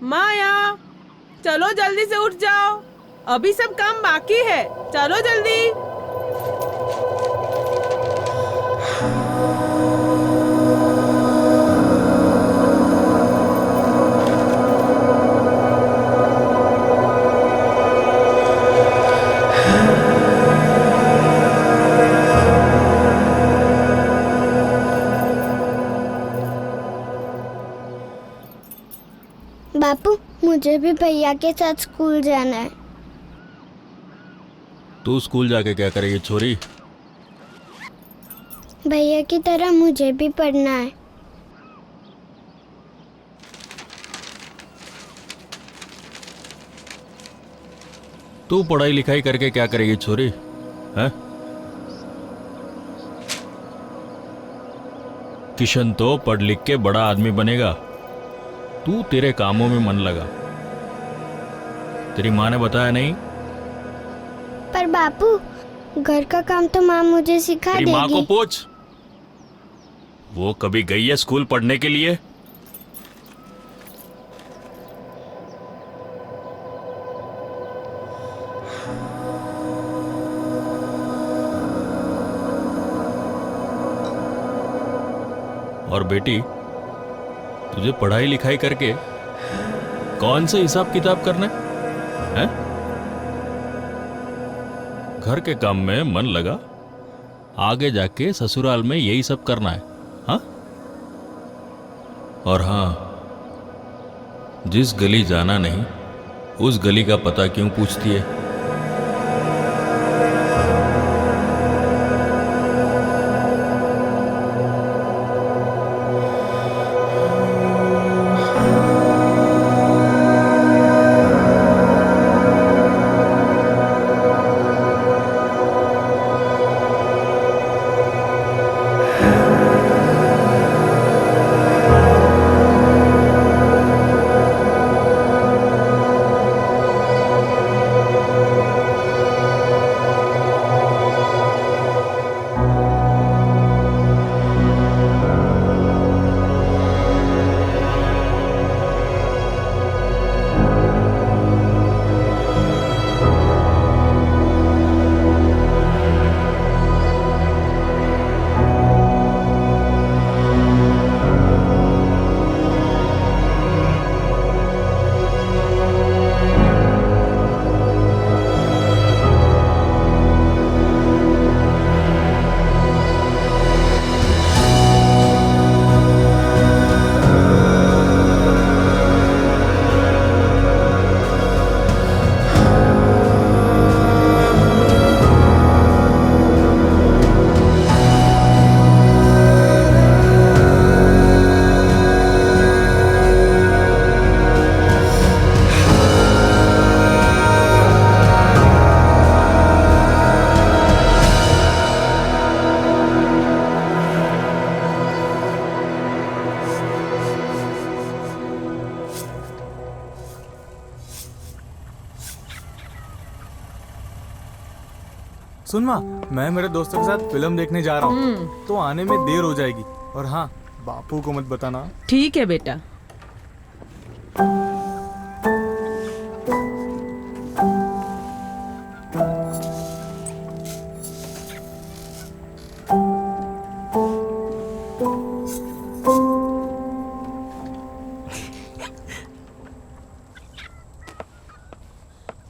माया, चलो जल्दी से उठ जाओ, अभी सब काम बाकी है, चलो जल्दी। बापू, मुझे भी भैया के साथ स्कूल जाना है। तू स्कूल जाके क्या करेगी छोरी? भैया की तरह मुझे भी पढ़ना है। तू पढ़ाई लिखाई करके क्या करेगी छोरी? हैं? किशन तो पढ़ लिख के बड़ा आदमी बनेगा, तू तेरे कामों में मन लगा। तेरी माँ ने बताया नहीं? पर बापू, घर का काम तो माँ मुझे सिखा तेरी माँ को देगी। पूछ, वो कभी गई है स्कूल पढ़ने के लिए? और बेटी, तुझे पढ़ाई लिखाई करके कौन से हिसाब किताब करना है? घर के काम में मन लगा, आगे जाके ससुराल में यही सब करना है। हाँ? और हाँ, जिस गली जाना नहीं उस गली का पता क्यों पूछती है? सुन माँ, मैं मेरे दोस्तों के साथ फिल्म देखने जा रहा हूँ, तो आने में देर हो जाएगी। और हाँ, बापू को मत बताना। ठीक है बेटा।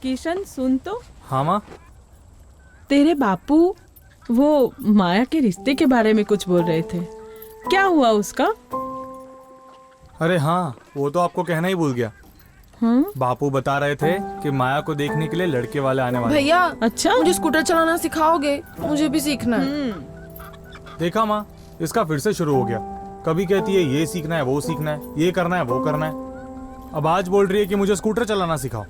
किशन, सुन तो। हाँ माँ। तेरे बापू वो माया के रिश्ते के बारे में कुछ बोल रहे थे, क्या हुआ उसका? अरे हाँ, वो तो आपको कहना ही भूल गया। बापू बता रहे थे कि माया को देखने के लिए लड़के वाले आने वाले। भैया, अच्छा, मुझे स्कूटर चलाना सिखाओगे? मुझे भी सीखना है। देखा माँ, इसका फिर से शुरू हो गया। कभी कहती है ये सीखना है, वो सीखना है, ये करना है, वो करना है। अब आज बोल रही है कि मुझे स्कूटर चलाना सिखाओ।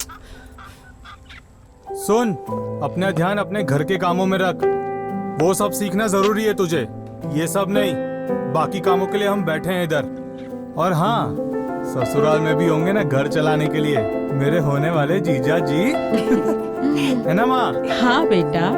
सुन, अपना ध्यान अपने घर के कामों में रख। वो सब सीखना जरूरी है तुझे, ये सब नहीं। बाकी कामों के लिए हम बैठे हैं इधर। और हाँ, ससुराल में भी होंगे ना घर चलाने के लिए मेरे होने वाले जीजा जी। है ना माँ? हाँ बेटा।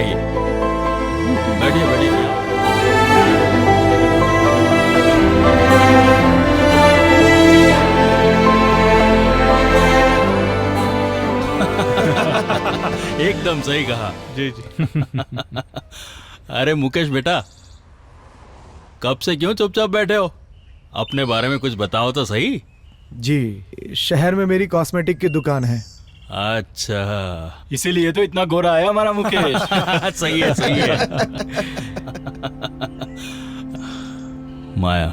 आइए, बैठिए बैठिए भैया। एकदम सही कहा। जी जी। अरे मुकेश बेटा, कब से क्यों चुपचाप बैठे हो? अपने बारे में कुछ बताओ तो सही। जी, शहर में मेरी कॉस्मेटिक की दुकान है। अच्छा, इसीलिए तो इतना गोरा है हमारा मुकेश। सही है सही है। माया,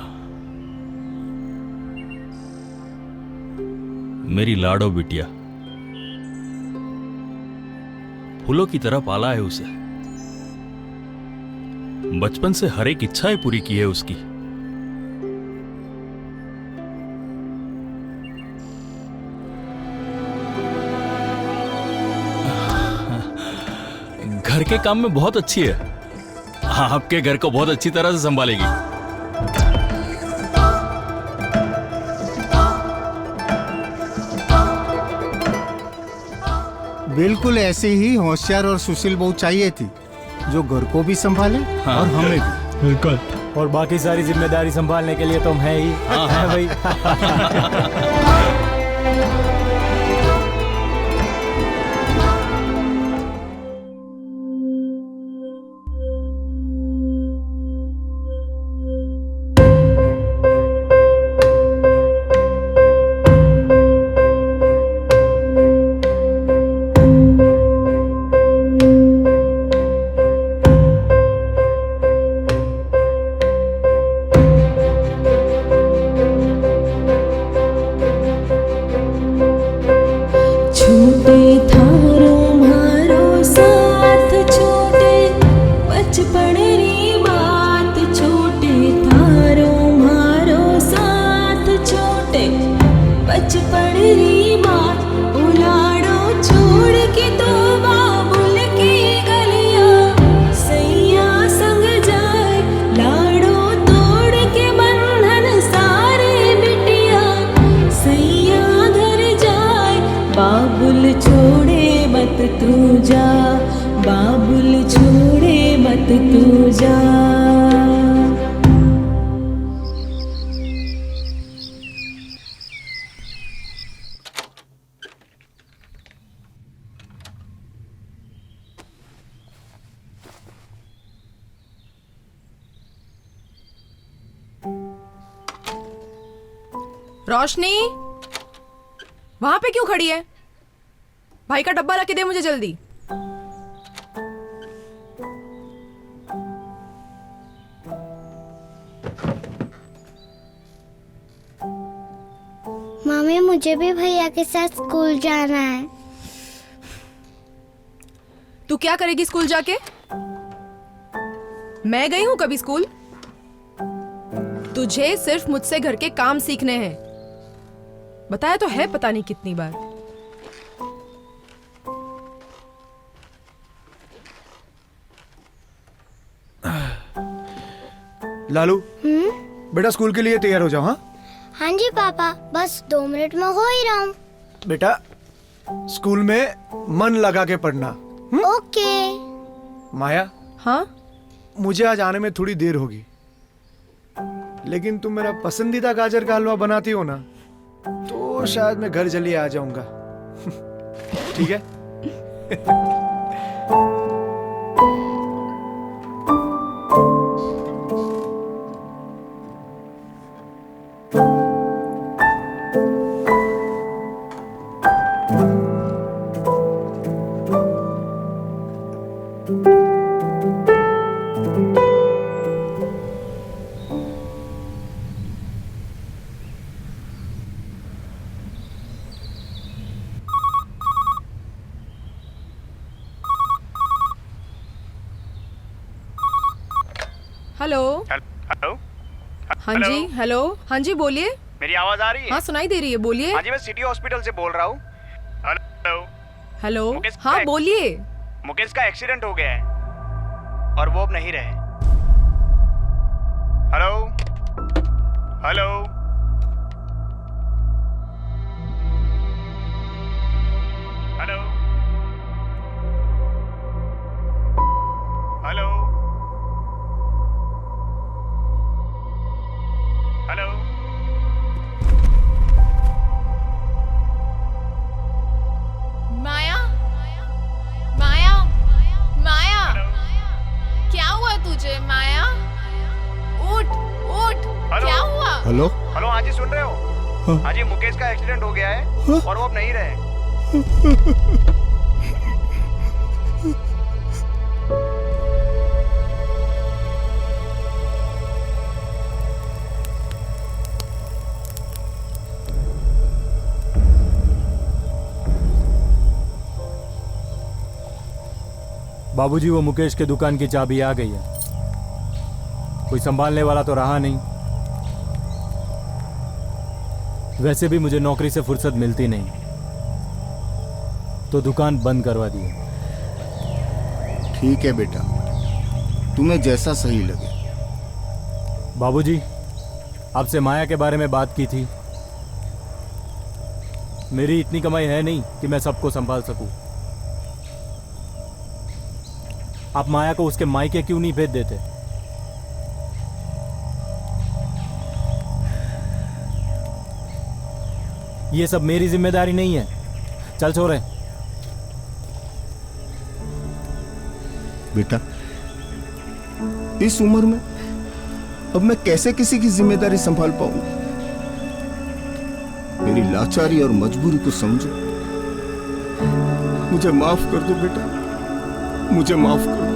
मेरी लाडो बिटिया, फूलों की तरह पाला है उसे। बचपन से हर एक इच्छा ही पूरी की है उसकी। घर के काम में बहुत अच्छी है। आपके घर को बहुत अच्छी तरह से संभालेगी। बिल्कुल ऐसे ही होशियार और सुशील बहू चाहिए थी, जो घर को भी संभाले और हमें भी। बिल्कुल। और बाकी सारी जिम्मेदारी संभालने के लिए तुम है ही। है भाई। छोटे थारो मारो साथ, छोटे बचपन री बात। छोटे थारो मारो साथ, छोटे बचपन री बात। उलाड़ो छोड़ के तो बाबुल की गलियां, सैया संग जाए लाड़ो तोड़ के बंधन सारे बिटिया। सैया घर जाए बाबुल छोड़े मत तू जा, बाबुल छोड़े मत तू जा। रोशनी, वहां पे क्यों खड़ी है? भाई का डब्बा रख के दे मुझे जल्दी। मम्मी मुझे भी भैया के साथ स्कूल जाना है। तू क्या करेगी स्कूल जाके? मैं गई हूं कभी स्कूल? तुझे सिर्फ मुझसे घर के काम सीखने हैं। बताया तो है पता नहीं कितनी बार। लालू, बेटा स्कूल के लिए तैयार हो जाओ। हाँ हाँ जी पापा, बस 2 मिनट में हो ही रहा हूँ। बेटा, स्कूल में मन लगा के पढ़ना। ओके। माया, हाँ, मुझे आज आने में थोड़ी देर होगी, लेकिन तुम मेरा पसंदीदा गाजर का हलवा बनाती हो ना, तो शायद मैं घर जल्दी आ जाऊंगा। ठीक है? हेलो। हेलो। हाँ जी, हेलो। हाँ जी बोलिए। मेरी आवाज आ रही है? हाँ सुनाई दे रही है, बोलिए। हाँ जी, मैं सिटी हॉस्पिटल से बोल रहा हूँ। हेलो। हेलो। मुकेश हाँ का- बोलिए। मुकेश का एक्सीडेंट हो गया है और वो अब नहीं रहे। Hello. Hello. Hello. Hello. Hello, हाँ जी, सुन रहे हो? हाँ जी, मुकेश का एक्सीडेंट हो गया है और वो अब नहीं रहे। बाबूजी, वो मुकेश के दुकान की चाबी आ गई है। कोई संभालने वाला तो रहा नहीं। वैसे भी मुझे नौकरी से फुर्सत मिलती नहीं, तो दुकान बंद करवा दी। ठीक है बेटा, तुम्हें जैसा सही लगे। बाबूजी, आपसे माया के बारे में बात की थी। मेरी इतनी कमाई है नहीं कि मैं सबको संभाल सकूं। आप माया को उसके मायके क्यों नहीं भेज देते? ये सब मेरी जिम्मेदारी नहीं है। चल छोरे। बेटा, इस उम्र में अब मैं कैसे किसी की जिम्मेदारी संभाल पाऊंगा? मेरी लाचारी और मजबूरी को समझो। मुझे माफ कर दो बेटा, मुझे माफ कर दो।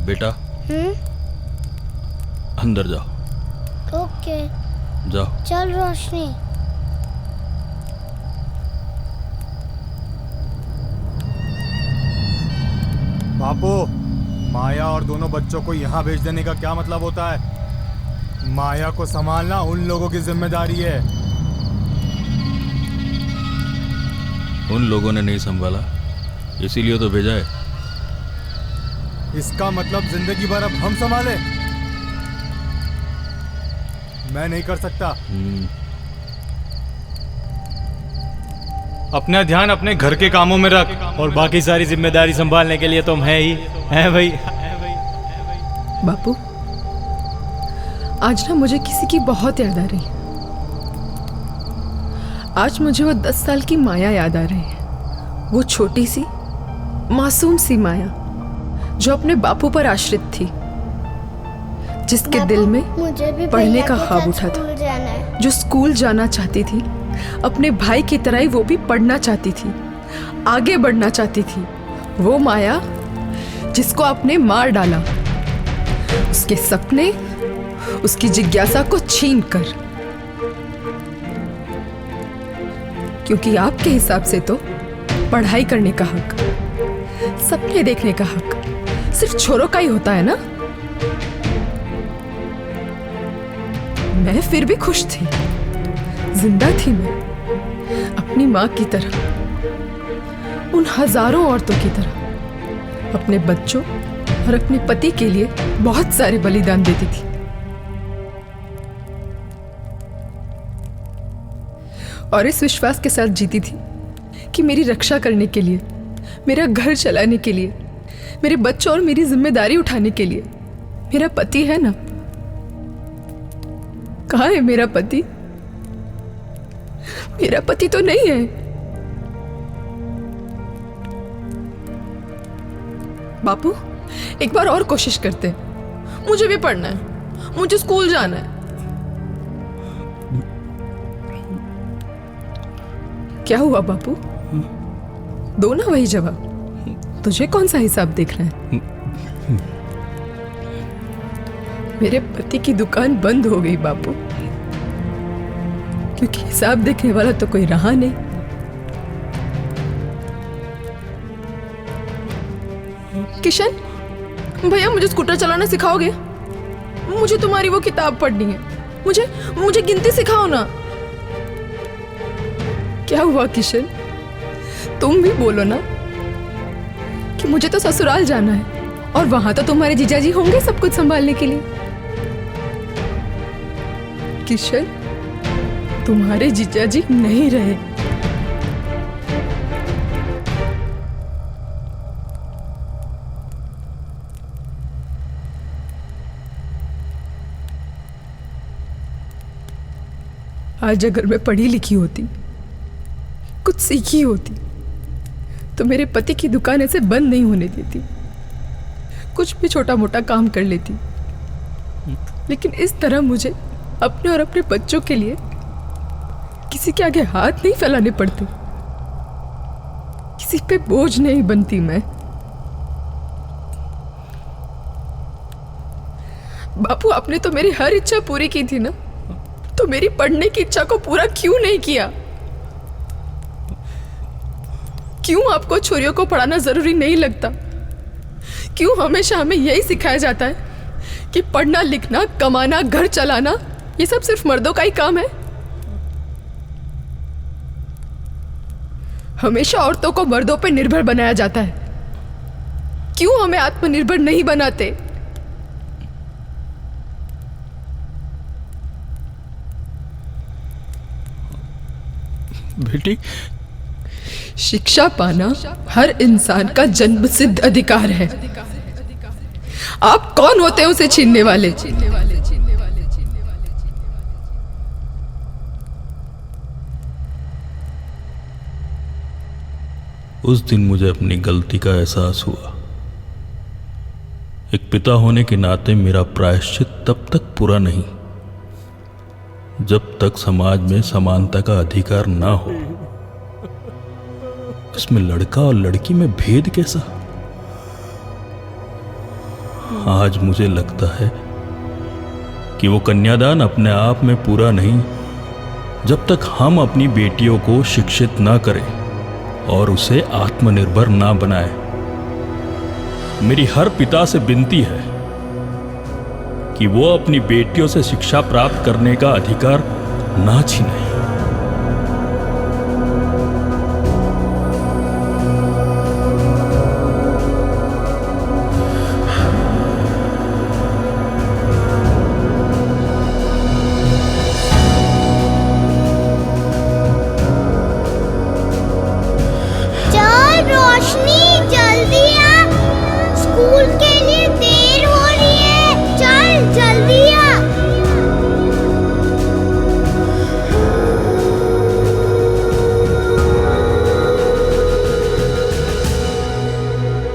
बेटा, अंदर जाओ। ओके, जाओ। चल रोशनी। बापू, माया और दोनों बच्चों को यहाँ भेज देने का क्या मतलब होता है? माया को संभालना उन लोगों की जिम्मेदारी है। उन लोगों ने नहीं संभाला, इसीलिए तो भेजा है। इसका मतलब जिंदगी भर अब हम संभाले? मैं नहीं कर सकता। अपना ध्यान अपने घर के कामों में रख, और बाकी सारी जिम्मेदारी संभालने के लिए तुम है ही, हैं भाई। बापू, आज ना मुझे किसी की बहुत याद आ रही है। आज मुझे वो 10 साल की माया याद आ रही है। वो छोटी सी मासूम सी माया जो अपने बापू पर आश्रित थी, जिसके दिल में मुझे भी पढ़ने का भैया के ख्वाब साथ उठा था, स्कूल जाना है। जो स्कूल जाना चाहती थी। अपने भाई की तरह ही वो भी पढ़ना चाहती थी, आगे बढ़ना चाहती थी। वो माया जिसको आपने मार डाला, उसके सपने, उसकी जिज्ञासा को छीन कर। क्योंकि आपके हिसाब से तो पढ़ाई करने का हक, सपने देखने का हक सिर्फ छोरों का ही होता है ना। मैं फिर भी खुश थी, जिंदा थी मैं, अपनी माँ की तरह, उन हजारों औरतों की तरह, अपने बच्चों और अपने पति के लिए बहुत सारे बलिदान देती थी। और इस विश्वास के साथ जीती थी कि मेरी रक्षा करने के लिए, मेरा घर चलाने के लिए, मेरे बच्चों और मेरी जिम्मेदारी उठाने के लिए मेरा पति है ना। कहाँ है मेरा पति? मेरा पति तो नहीं है। बापू, एक बार और कोशिश करते हैं। मुझे भी पढ़ना है, मुझे स्कूल जाना है। क्या हुआ बापू? दो ना वही जवाब। तुझे कौन सा हिसाब देख रहा है? मेरे पति की दुकान बंद हो गई बापू, क्योंकि हिसाब देखने वाला तो कोई रहा नहीं। किशन, भैया मुझे स्कूटर चलाना सिखाओगे? मुझे तुम्हारी वो किताब पढ़नी है। मुझे गिनती सिखाओ ना। क्या हुआ किशन, तुम भी बोलो ना कि मुझे तो ससुराल जाना है और वहां तो तुम्हारे जीजाजी होंगे सब कुछ संभालने के लिए। किशन, तुम्हारे जीजाजी नहीं रहे। आज अगर मैं पढ़ी लिखी होती, कुछ सीखी होती, तो मेरे पति की दुकान ऐसे बंद नहीं होने देती, कुछ भी छोटा मोटा काम कर लेती। लेकिन इस तरह मुझे अपने और अपने बच्चों के लिए किसी के आगे हाथ नहीं फैलाने पड़ते, किसी पे बोझ नहीं बनती मैं। बापू, आपने तो मेरी हर इच्छा पूरी की थी ना, तो मेरी पढ़ने की इच्छा को पूरा क्यों नहीं किया? क्यों आपको छोरियों को पढ़ाना जरूरी नहीं लगता? क्यों हमेशा हमें यही सिखाया जाता है कि पढ़ना लिखना, कमाना, घर चलाना ये सब सिर्फ मर्दों का ही काम है? हमेशा औरतों को मर्दों पर निर्भर बनाया जाता है। क्यों हमें आत्मनिर्भर नहीं बनाते? बेटी, शिक्षा पाना हर इंसान का जन्मसिद्ध अधिकार है। आप कौन होते हैं उसे छीनने वाले? उस दिन मुझे अपनी गलती का एहसास हुआ। एक पिता होने के नाते मेरा प्रायश्चित तब तक पूरा नहीं जब तक समाज में समानता का अधिकार ना हो। इसमें लड़का और लड़की में भेद कैसा? आज मुझे लगता है कि वो कन्यादान अपने आप में पूरा नहीं जब तक हम अपनी बेटियों को शिक्षित ना करें और उसे आत्मनिर्भर ना बनाए। मेरी हर पिता से विनती है कि वो अपनी बेटियों से शिक्षा प्राप्त करने का अधिकार ना छीने।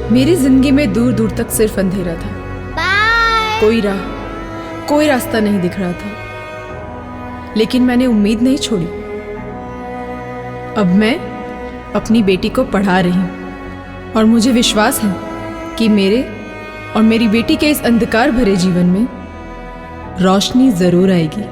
मेरी जिंदगी में दूर दूर तक सिर्फ अंधेरा था। कोई रास्ता नहीं दिख रहा था, लेकिन मैंने उम्मीद नहीं छोड़ी। अब मैं अपनी बेटी को पढ़ा रही हूँ और मुझे विश्वास है कि मेरे और मेरी बेटी के इस अंधकार भरे जीवन में रोशनी जरूर आएगी।